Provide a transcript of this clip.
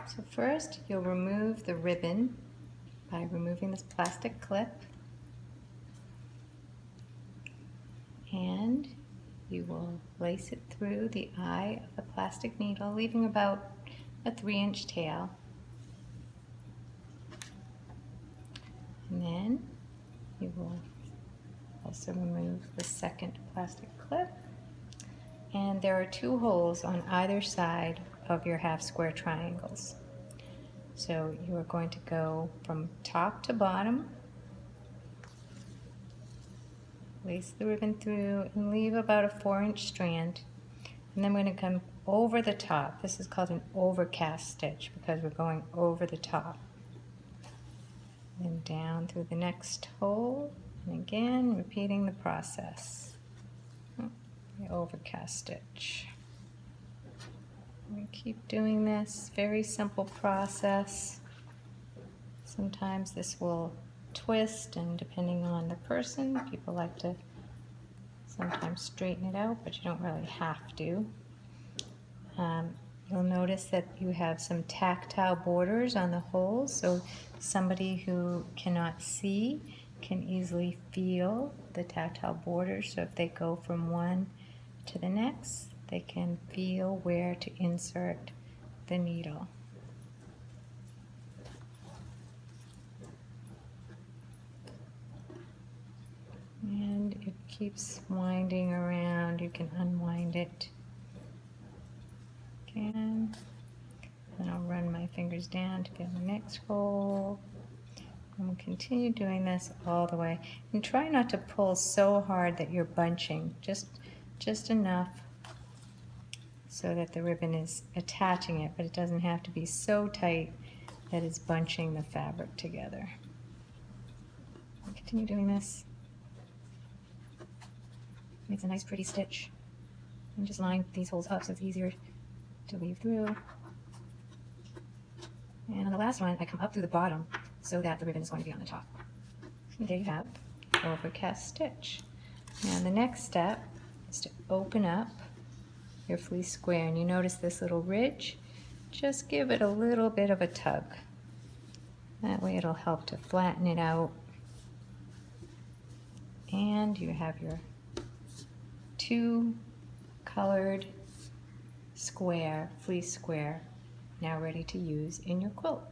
So first you'll remove the ribbon by removing this plastic clip, and you will lace it through the eye of the plastic needle, leaving about a 3-inch tail. And then you will also remove the second plastic clip. And there are 2 holes on either side of your half square triangles. So you are going to go from top to bottom, lace the ribbon through, and leave about a 4-inch strand. And then we're going to come over the top. This is called an overcast stitch because we're going over the top. Then down through the next hole, and again repeating the process. The overcast stitch. We keep doing this, very simple process. Sometimes this will twist, and depending on the person, people like to sometimes straighten it out, but you don't really have to. You'll notice that you have some tactile borders on the holes, so somebody who cannot see can easily feel the tactile borders. So if they go from one to the next, they can feel where to insert the needle. And it keeps winding around. You can unwind it again. And I'll run my fingers down to get the next hole. And we'll continue doing this all the way. And try not to pull so hard that you're bunching. Just enough so that the ribbon is attaching it, but it doesn't have to be so tight that it's bunching the fabric together. I'll continue doing this. Makes a nice pretty stitch. And just line these holes up so it's easier to weave through. And on the last one, I come up through the bottom so that the ribbon is going to be on the top. And there you have overcast stitch. Now the next step is to open up your fleece square, and you notice this little ridge. Just give it a little bit of a tug. That way it'll help to flatten it out. And you have your 2 colored square, fleece square, now ready to use in your quilt.